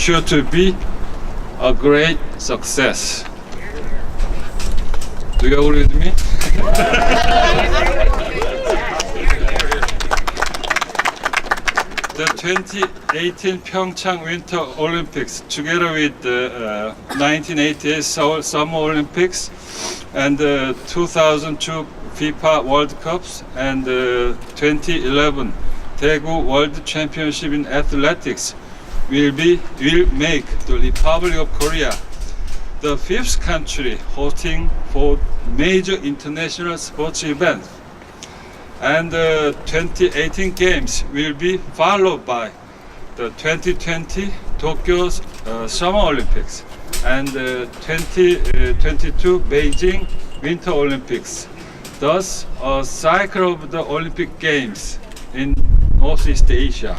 sure to be a great success. Do you agree with me? The 2018 평창 Winter Olympics, together with the 1988 Seoul Summer Olympics and the 2002 FIFA World Cups and the 2011 Daegu World Championship in Athletics will make the Republic of Korea the fifth country hosting four major international sports events. And the 2018 Games will be followed by the 2020 Tokyo Summer Olympics and the 2022 Beijing Winter Olympics. Thus, a cycle of the Olympic Games in Northeast Asia.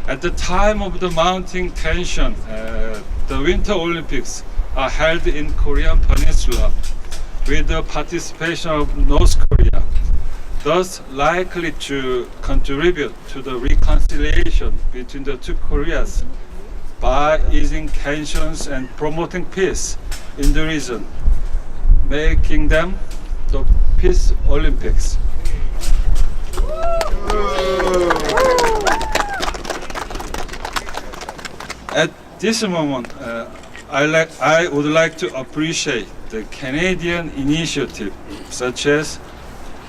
At the time of the mounting tension, the Winter Olympics are held in Korean Peninsula with the participation of North Korea, thus likely to contribute to the reconciliation between the two Koreas by easing tensions and promoting peace in the region, making them the Peace Olympics. At this moment, I would like to appreciate the Canadian initiative, such as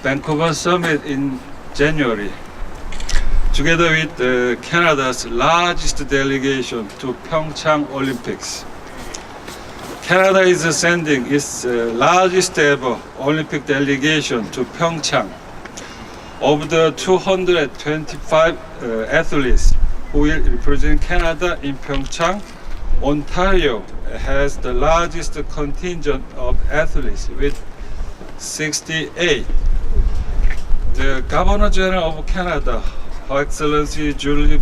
Vancouver Summit in January, together with Canada's largest delegation to 평창 Olympics. Canada is sending its largest ever Olympic delegation to Pyeongchang. Of the 225 athletes who will represent Canada in Pyeongchang, Ontario has the largest contingent of athletes with 68. The Governor General of Canada, Her Excellency Julie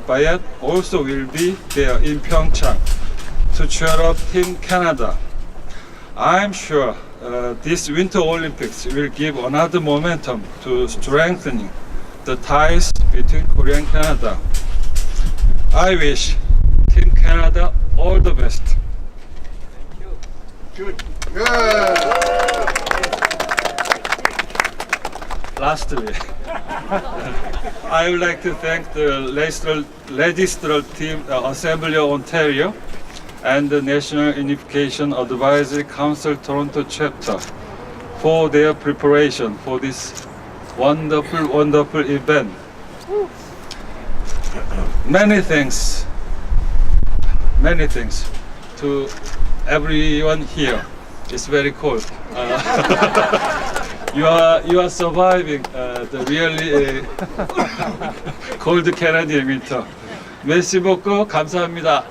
Bayet, also will be there in Pyeongchang to cheer up Team Canada. I'm sure this Winter Olympics will give another momentum to strengthening the ties between Korea and Canada. I wish Team Canada all the best. Good. Lastly, I would like to thank the legislative team, Assembly of Ontario, and the National Unification Advisory Council Toronto chapter for their preparation for this wonderful event. Many thanks to everyone here. It's very cold. You are surviving the really cold Canadian winter. Merci beaucoup. 감사합니다.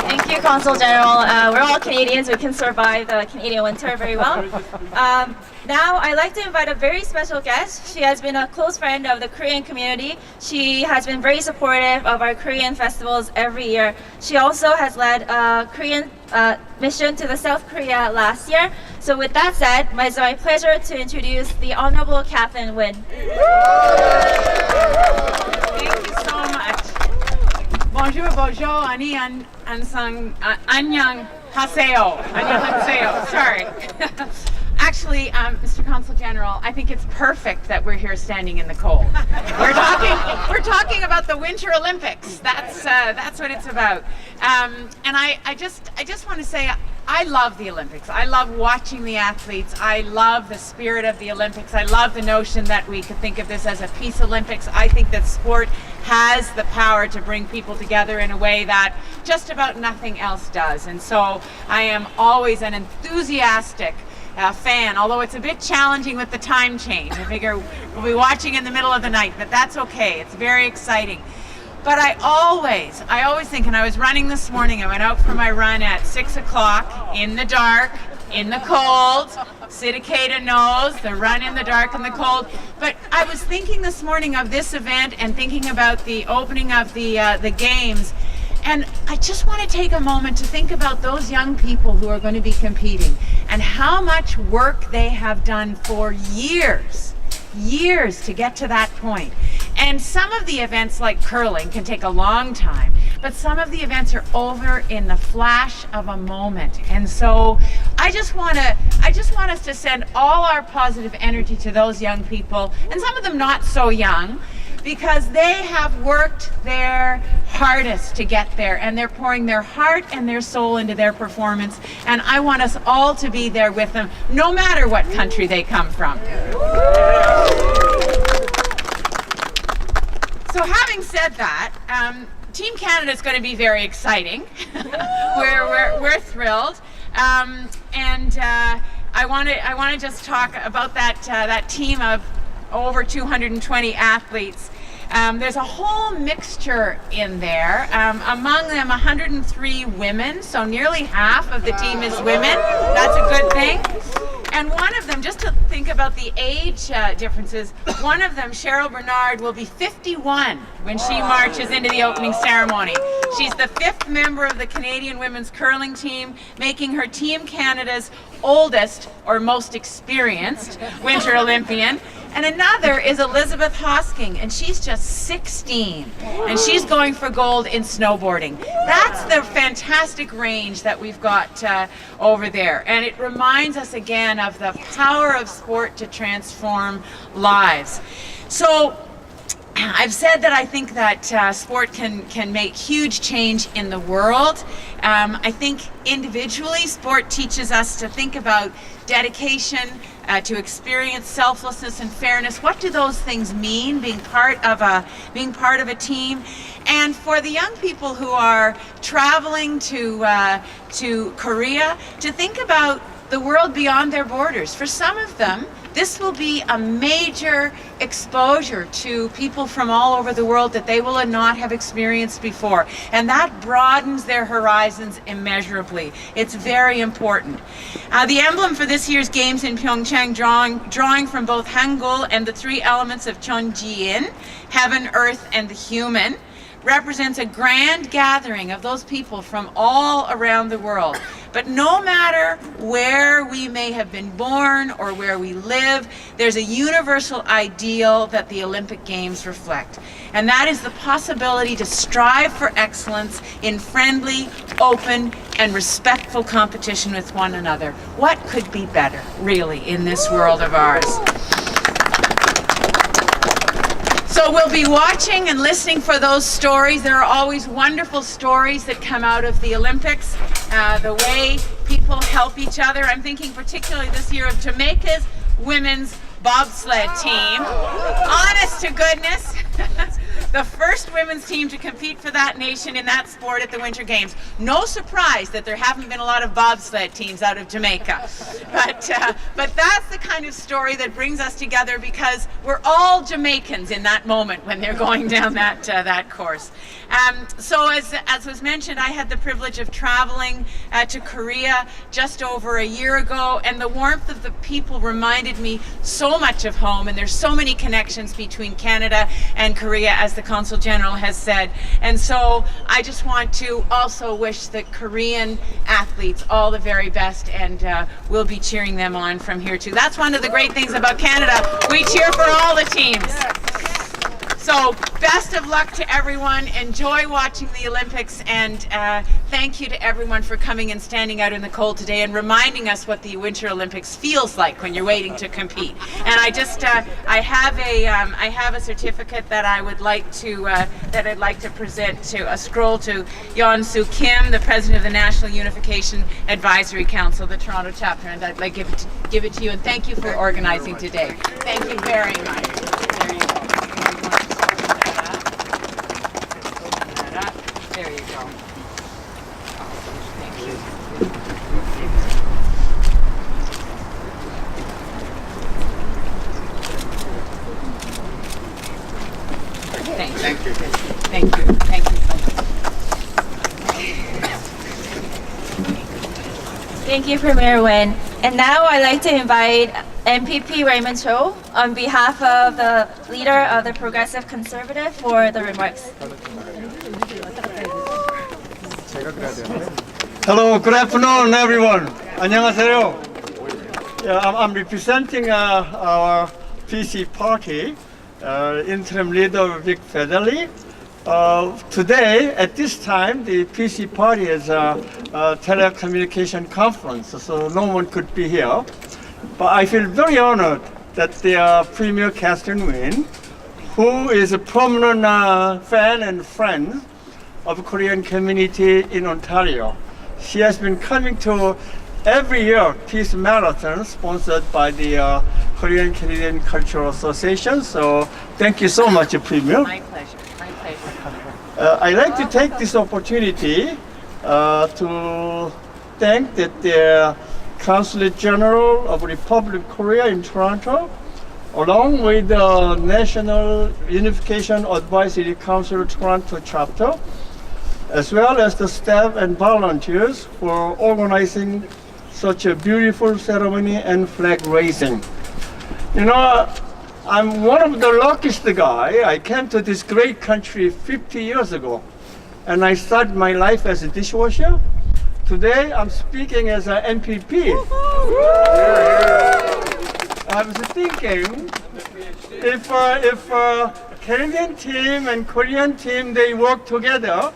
Thank you, Consul General. We're all Canadians. We can survive the Canadian winter very well. Now, I'd like to invite a very special guest. She has been a close friend of the Korean community. She has been very supportive of our Korean festivals every year. She also has led a Korean mission to the South Korea last year. So with that said, it's my pleasure to introduce the Honorable Catherine Wynne. Thank you so much. Bonjour, bonjour, 안녕 하세요. 안녕하세요. Sorry. Actually, Mr. Consul General, I think it's perfect that we're here standing in the cold. We're talking about the Winter Olympics. That's what it's about. And I just want to say, I love the Olympics. I love watching the athletes. I love the spirit of the Olympics. I love the notion that we could think of this as a peace Olympics. I think that sport has the power to bring people together in a way that just about nothing else does. And so I am always an enthusiastic fan, although it's a bit challenging with the time change. I figure we'll be watching in the middle of the night, but that's okay. It's very exciting. But I always think, and I was running this morning, I went out for my run at 6 o'clock in the dark, in the cold. Sidicata knows the run in the dark and the cold. But I was thinking this morning of this event and thinking about the opening of the games. And I just want to take a moment to think about those young people who are going to be competing and how much work they have done for years to get to that point. And some of the events like curling can take a long time, but some of the events are over in the flash of a moment. And so I just want us to send all our positive energy to those young people, and some of them not so young, because they have worked their hardest to get there, and they're pouring their heart and their soul into their performance, and I want us all to be there with them, no matter what country they come from. So having said that, Team Canada is going to be very exciting. we're thrilled, and I want to just talk about that team of over 220 athletes. There's a whole mixture in there. Among them, 103 women, so nearly half of the team is women. That's a good thing. And one of them, just to think about the age differences, one of them, Cheryl Bernard, will be 51 when she marches into the opening ceremony. She's the 5th member of the Canadian women's curling team, making her Team Canada's oldest or most experienced Winter Olympian. And another is Elizabeth Hosking, and she's just 16, and she's going for gold in snowboarding. That's the fantastic range that we've got over there, and it reminds us again of the power of sport to transform lives. So I've said that I think that sport can make huge change in the world. I think individually, sport teaches us to think about dedication, to experience selflessness and fairness. What do those things mean, being part of a team? And for the young people who are traveling to Korea, to think about the world beyond their borders. For some of them, this will be a major exposure to people from all over the world that they will not have experienced before. And that broadens their horizons immeasurably. It's very important. The emblem for this year's Games in Pyeongchang, drawing from both Hangul and the 3 elements of Cheonjiin, heaven, earth, and the human, represents a grand gathering of those people from all around the world. But no matter where we may have been born or where we live, there's a universal ideal that the Olympic Games reflect. And that is the possibility to strive for excellence in friendly, open, and respectful competition with one another. What could be better, really, in this world of ours? So we'll be watching and listening for those stories. There are always wonderful stories that come out of the Olympics, the way people help each other. I'm thinking particularly this year of Jamaica's women's bobsled team. Honest to goodness, the first women's team to compete for that nation in that sport at the Winter Games. No surprise that there haven't been a lot of bobsled teams out of Jamaica. But that's the kind of story that brings us together, because we're all Jamaicans in that moment when they're going down that course. So as was mentioned, I had the privilege of traveling to Korea just over a year ago, and the warmth of the people reminded me so much of home, and there's so many connections between Canada and Korea, as the Consul General has said. And so I just want to also wish the Korean athletes all the very best, and we'll be cheering them on from here too. That's one of the great things about Canada. We cheer for all the teams. So best of luck to everyone. Enjoy watching the Olympics, and thank you to everyone for coming and standing out in the cold today and reminding us what the Winter Olympics feels like when you're waiting to compete. And I just I have a certificate that I would like to I'd like to present to a scroll to Yeon Soo Kim, the president of the National Unification Advisory Council, the Toronto chapter, and I'd like to give it to you. And thank you for organizing today. Thank you very much. There you go. There you go. Thank you. Thank you. Thank you. Thank you so much. Thank you, Premier Wen. And now I'd like to invite MPP Raymond Cho on behalf of the leader of the Progressive Conservative for the remarks. Hello, good afternoon, everyone. 안녕하세요. Yeah, I'm representing our PC party, interim leader Vic Federley. Today, at this time, the PC party is a telecommunication conference, so no one could be here. But I feel very honored that the Premier Catherine Wynne, who is a prominent fan and friend of Korean community in Ontario. She has been coming to every year Peace Marathon sponsored by the Korean Canadian Cultural Association. So thank you so much, Premier. My pleasure. My pleasure. I'd like to take this opportunity to thank the Consulate General of Republic of Korea in Toronto, along with the National Unification Advisory Council Toronto chapter, as well as the staff and volunteers for organizing such a beautiful ceremony and flag raising. You know, I'm one of the luckiest guy. I came to this great country 50 years ago, and I started my life as a dishwasher. Today, I'm speaking as an MPP. I was thinking, if Canadian team and Korean team, they work together,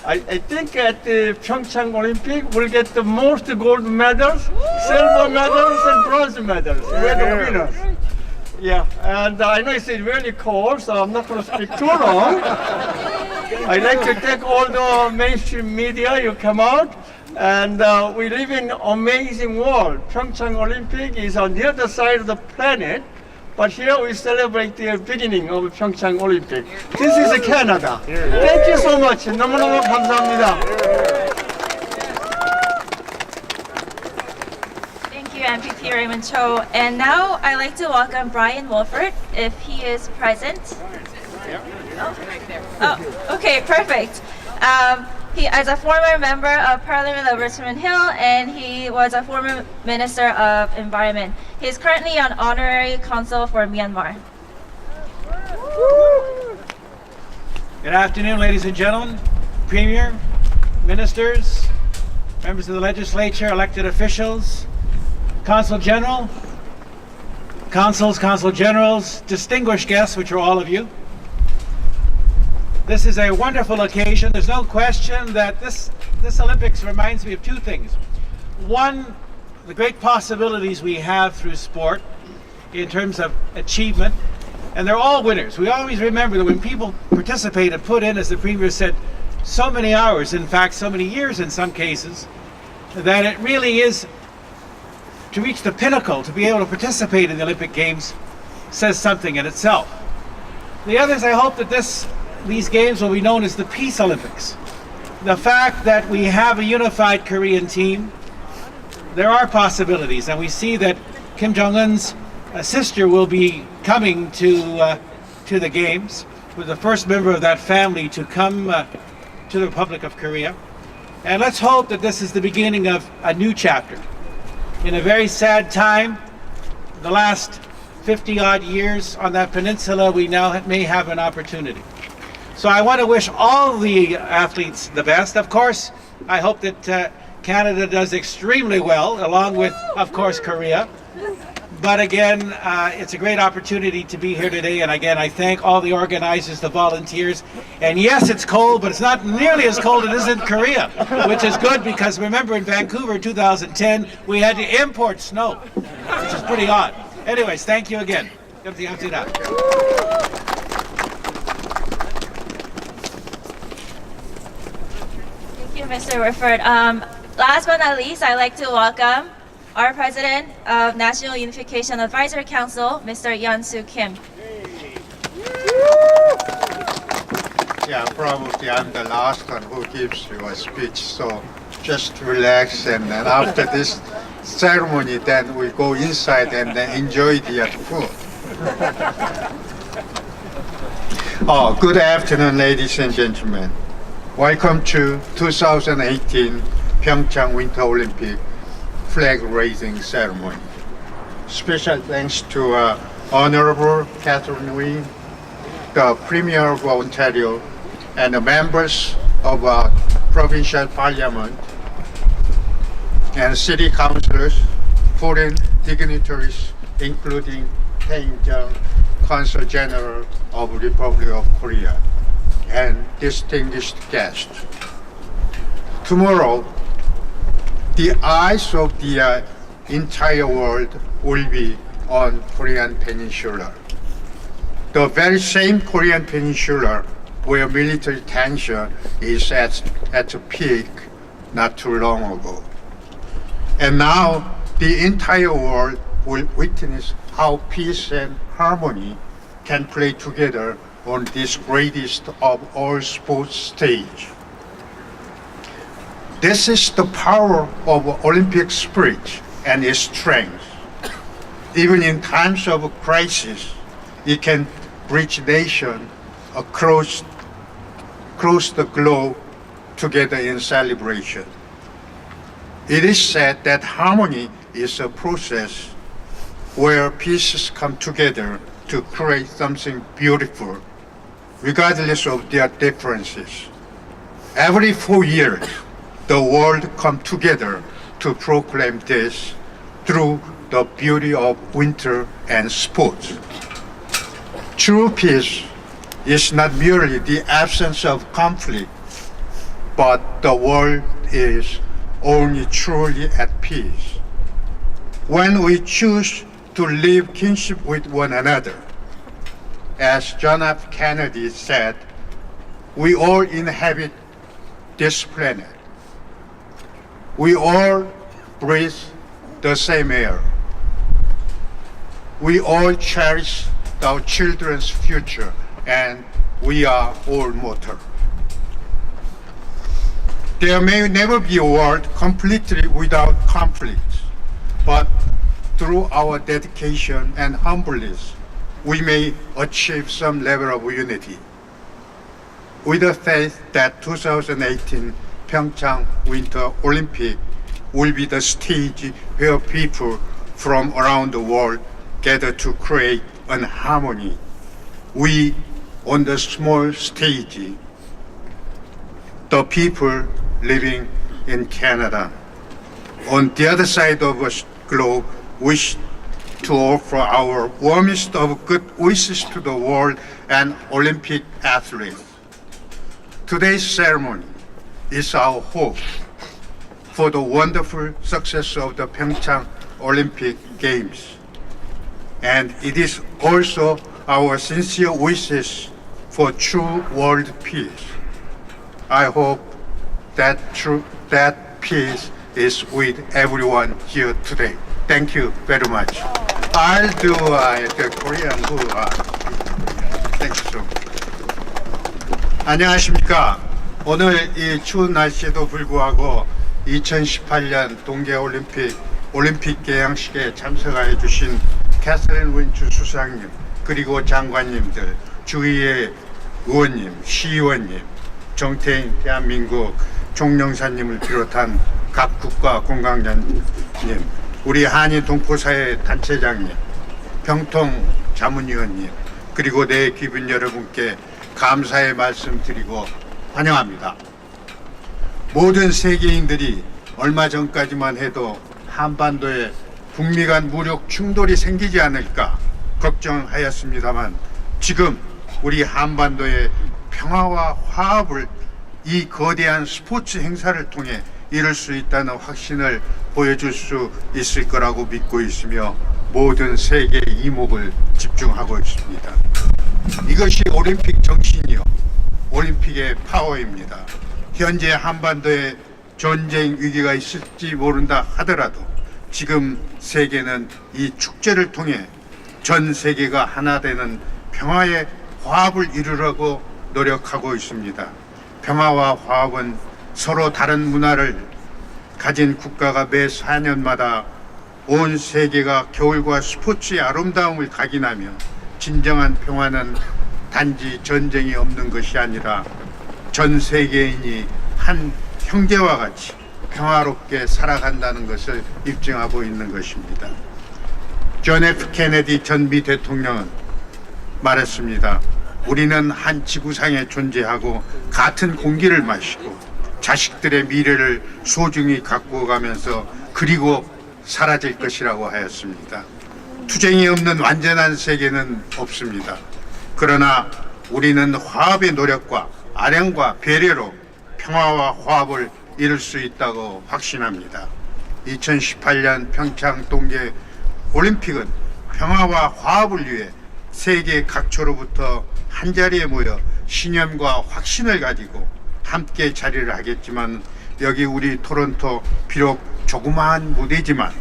I think at the 평창 Olympic we'll get the most gold medals, silver medals, and bronze medals. We're the winners. Yeah, and I know it's really cold, so I'm not going to speak too long. I'd like to thank all the mainstream media. You come out, and we live in an amazing world. 평창 Olympic is on the other side of the planet, but here we celebrate the beginning of 평창 Olympic. This is Canada. Thank you so much. 너무너무 감사합니다. Thank you, MPP Raymond Cho. And now I'd like to welcome Brian Wolford, if he is present. Oh, okay, perfect. He is a former member of Parliament of Richmond Hill, and he was a former Minister of Environment. He is currently an honorary consul for Myanmar. Good afternoon, ladies and gentlemen, Premier, Ministers, members of the Legislature, elected officials, Consul General, Consuls, Consul Generals, distinguished guests, which are all of you. This is a wonderful occasion. There's no question that this Olympics reminds me of two things. One, the great possibilities we have through sport in terms of achievement, and they're all winners. We always remember that when people participate and put in, as the Premier said, so many hours, in fact so many years in some cases, that it really is to reach the pinnacle, to be able to participate in the Olympic Games, says something in itself. The other is, I hope that these games will be known as the Peace Olympics. The fact that we have a unified Korean team, there are possibilities, and we see that Kim Jong-un's sister will be coming to the Games, with the first member of that family to come to the Republic of Korea. And let's hope that this is the beginning of a new chapter. In a very sad time, the last 50-odd years on that peninsula, we now may have an opportunity. So I want to wish all the athletes the best. Of course, I hope that Canada does extremely well, along with, of course, Korea. But again, it's a great opportunity to be here today. And again, I thank all the organizers, the volunteers. And yes, it's cold, but it's not nearly as cold as it is in Korea, which is good because remember in Vancouver 2010, we had to import snow, which is pretty odd. Anyways, thank you again. Thank you, Mr. Wilford. Last but not least, I'd like to welcome our President of National Unification Advisory Council, Mr. Yeon-Soo Kim. Yeah, probably I'm the last one who gives you a speech, so just relax, and then after this ceremony, then we go inside and then enjoy the food. Oh, good afternoon, ladies and gentlemen. Welcome to 2018 평창 Winter Olympic flag raising ceremony. Special thanks to Honorable Catherine Wynne, the Premier of Ontario, and the members of Provincial Parliament, and City Councillors, foreign dignitaries, including Tae In-jung, Consul General of Republic of Korea, and distinguished guests. Tomorrow, the eyes of the entire world will be on Korean Peninsula. The very same Korean Peninsula where military tension is at a peak not too long ago. And now the entire world will witness how peace and harmony can play together on this greatest of all sports stage. This is the power of Olympic spirit and its strength. Even in times of crisis, it can bridge nations across the globe together in celebration. It is said that harmony is a process where pieces come together to create something beautiful, regardless of their differences. Every 4 years, the world comes together to proclaim this through the beauty of winter and sports. True peace is not merely the absence of conflict, but the world is only truly at peace when we choose to live kinship with one another. As John F. Kennedy said, we all inhabit this planet. We all breathe the same air. We all cherish our children's future, and we are all mortal. There may never be a world completely without conflicts, but through our dedication and humbleness, we may achieve some level of unity. With the faith that 2018 평창 Winter Olympic will be the stage where people from around the world gather to create an harmony. We, on the small stage, the people living in Canada, on the other side of the globe, wish to offer our warmest of good wishes to the world and Olympic athletes. Today's ceremony is our hope for the wonderful success of the 평창 Olympic Games. And it is also our sincere wishes for true world peace. I hope that peace is with everyone here today. Thank you very much. I'll do the Korean who. Thank you so much. 안녕하십니까. 오늘 이 추운 날씨에도 불구하고 2018년 동계올림픽 올림픽 개양식에 참석해 주신 캐서린 윈츠 수상님, 그리고 장관님들, 주위의 의원님, 시의원님, 정태인 대한민국 총영사님을 비롯한 각 국가 공관장님, 우리 한인 동포사회 단체장님, 평통 자문위원님, 그리고 내 기분 여러분께 감사의 말씀 드리고 환영합니다. 모든 세계인들이 얼마 전까지만 해도 한반도에 북미 간 무력 충돌이 생기지 않을까 걱정하였습니다만, 지금 우리 한반도의 평화와 화합을 이 거대한 스포츠 행사를 통해 이룰 수 있다는 확신을 보여줄 수 있을 거라고 믿고 있으며, 모든 세계의 이목을 집중하고 있습니다. 이것이 올림픽 정신이요, 올림픽의 파워입니다. 현재 한반도에 전쟁 위기가 있을지 모른다 하더라도 지금 세계는 이 축제를 통해 전 세계가 하나 되는 평화의 화합을 이루려고 노력하고 있습니다. 평화와 화합은 서로 다른 문화를 가진 국가가 매 4년마다 온 세계가 겨울과 스포츠의 아름다움을 각인하며, 진정한 평화는 단지 전쟁이 없는 것이 아니라 전 세계인이 한 형제와 같이 평화롭게 살아간다는 것을 입증하고 있는 것입니다. 존 F. 케네디 전 미 대통령은 말했습니다. 우리는 한 지구상에 존재하고 같은 공기를 마시고 자식들의 미래를 소중히 갖고 가면서 그리고 사라질 것이라고 하였습니다. 투쟁이 없는 완전한 세계는 없습니다. 그러나 우리는 화합의 노력과 아량과 배려로 평화와 화합을 이룰 수 있다고 확신합니다. 2018년 평창 동계 올림픽은 평화와 화합을 위해 세계 각처로부터 한자리에 모여 신념과 확신을 가지고 함께 자리를 하겠지만, 여기 우리 토론토 비록 조그마한 무대지만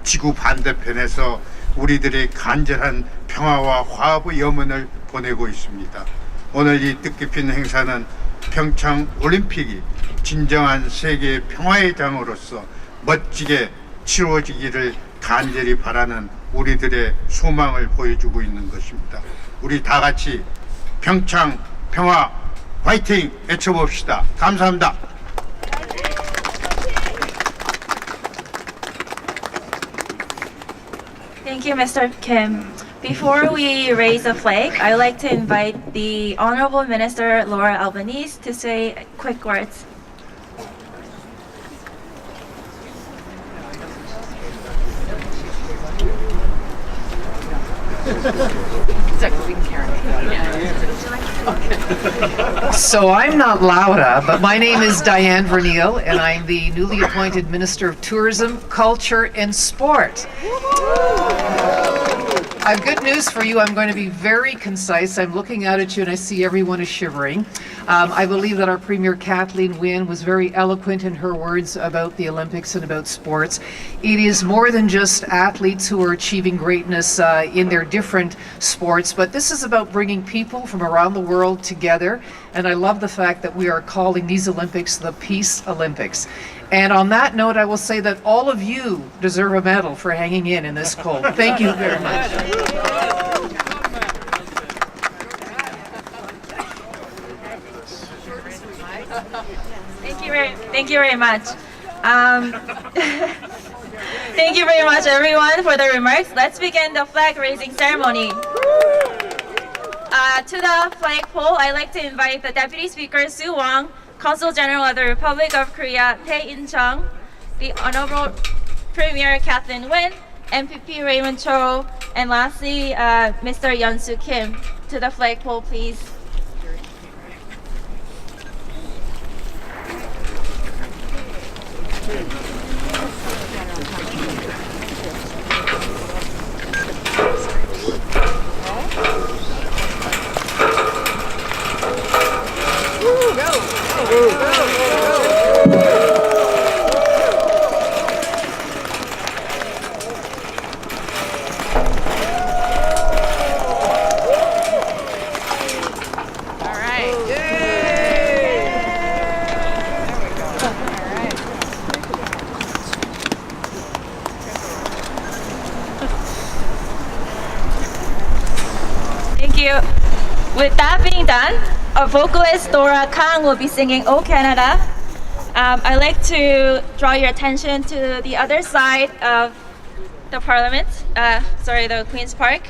지구 반대편에서 우리들의 간절한 평화와 화합의 염원을 보내고 있습니다. 오늘 이 뜻깊은 행사는 평창 올림픽이 진정한 세계 평화의 장으로서 멋지게 치루어지기를 간절히 바라는 우리들의 소망을 보여주고 있는 것입니다. 우리 다 같이 평창 평화 화이팅 외쳐봅시다. 감사합니다. Thank you, Mr. Kim. Before we raise the flag, I would like to invite the Honorable Minister Laura Albanese to say quick words. So I'm not Laura, but my name is Diane Verneil, and I'm the newly appointed Minister of Tourism, Culture, and Sport. I have good news for you. I'm going to be very concise. I'm looking out at you and I see everyone is shivering. I believe that our Premier Kathleen Wynne was very eloquent in her words about the Olympics and about sports. It is more than just athletes who are achieving greatness in their different sports, but this is about bringing people from around the world together. And I love the fact that we are calling these Olympics the Peace Olympics. And on that note, I will say that all of you deserve a medal for hanging in this cold. Thank you very much. Thank you very much. Thank you very much, everyone, for the remarks. Let's begin the flag raising ceremony. To the flagpole, I'd like to invite the Deputy Speaker Sue Wong, Consul General of the Republic of Korea Tae In-chung, the Honorable Premier Kathleen Wynne, MPP Raymond Cho, and lastly, Mr. Yeon-soo Kim. To the flagpole, please. With that being done, our vocalist Dora Kang will be singing "Oh Canada." I'd like to draw your attention to the other side of the Parliament, the Queen's Park.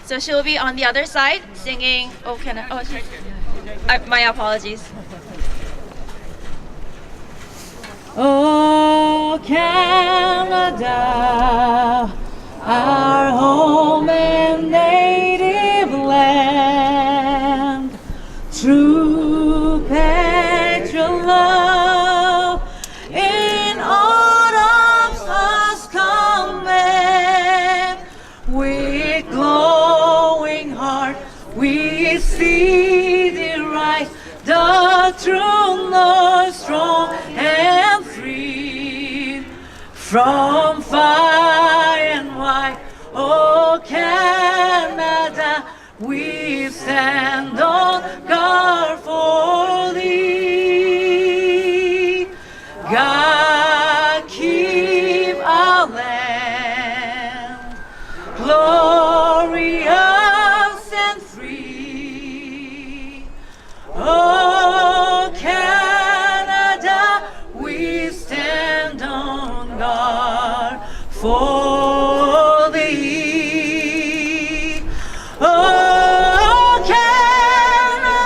So she'll be on the other side singing "Oh Canada." Oh, my apologies. Oh Canada, our home and native land, true patriot love in autumn's husk command. With glowing heart we see thee rise, the true north strong and free, from far and wide. Oh Canada, we stand on guard for thee. God keep our land glorious and free. Oh Canada, we stand on guard for thee. Oh Canada,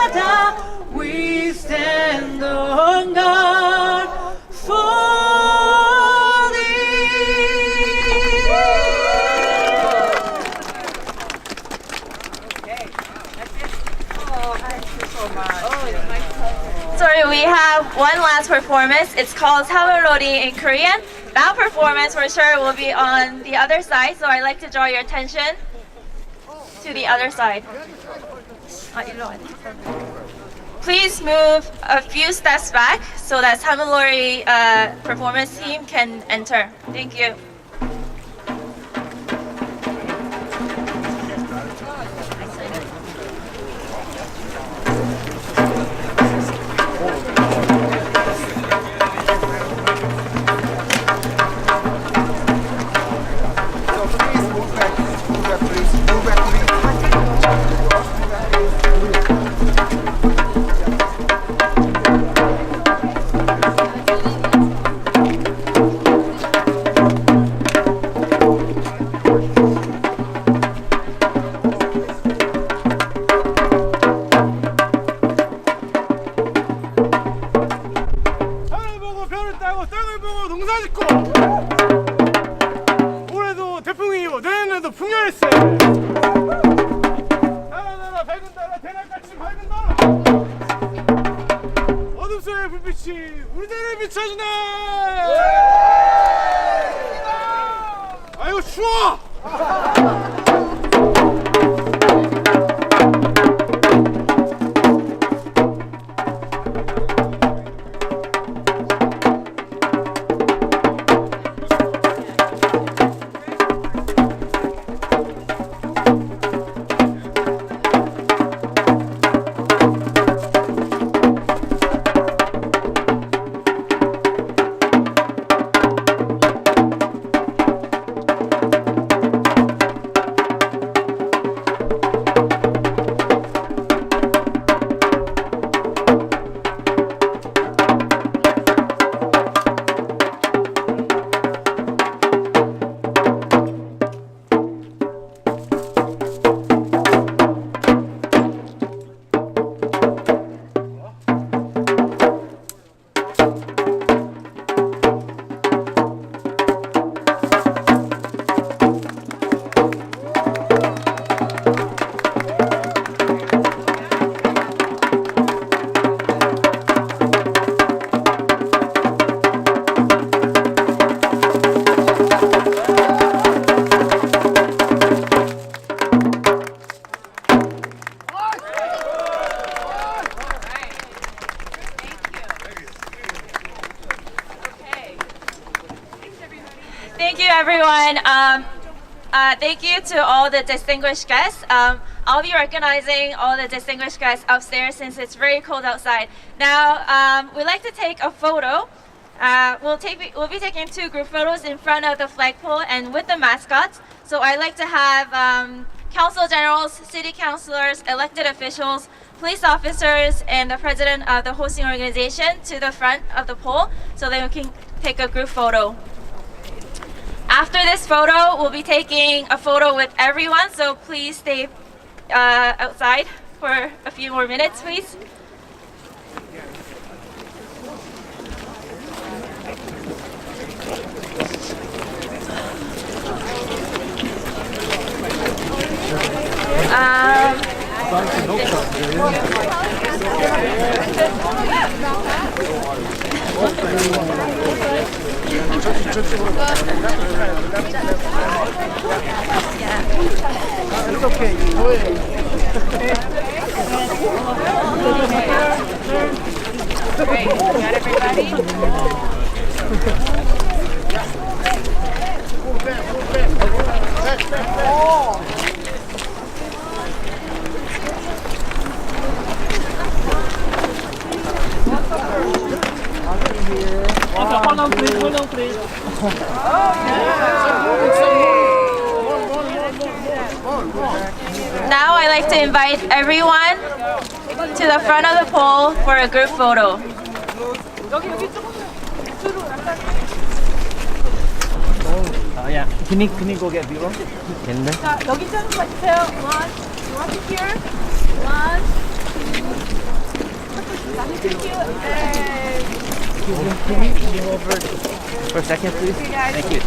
Sorry, we have one last performance. It's called Samalori in Korean. That performance for sure will be on the other side, so I'd like to draw your attention to the other side. Please move a few steps back so that Samalori performance team can enter. Thank you. 하늘 보고 별을 따고 땅을 보고 농사 짓고 올해도 태풍이고 내년에도 풍년일세 나라 밝은 나라 대낮같이 밝은 나라 어둠 속의 불빛이 우리 나라를 비춰주네 아이고 추워 Thank you, everyone. Thank you to all the distinguished guests. I'll be recognizing all the distinguished guests upstairs since it's very cold outside. Now, we'd like to take a photo. We'll be taking 2 group photos in front of the flagpole and with the mascots. So I'd like to have council generals, city councilors, elected officials, police officers, and the president of the hosting organization to the front of the pole so that we can take a group photo. After this photo, we'll be taking a photo with everyone, so please stay outside for a few more minutes, please. It's okay. Great. Got everybody? Now I'd like to invite everyone to the front of the pole for a group photo. Yeah. Can you go get B-roll? Can they? 자, 여기 좀 봐주세요. One, here. One, two. Thank you. Can you move over for a second, please? Thank you.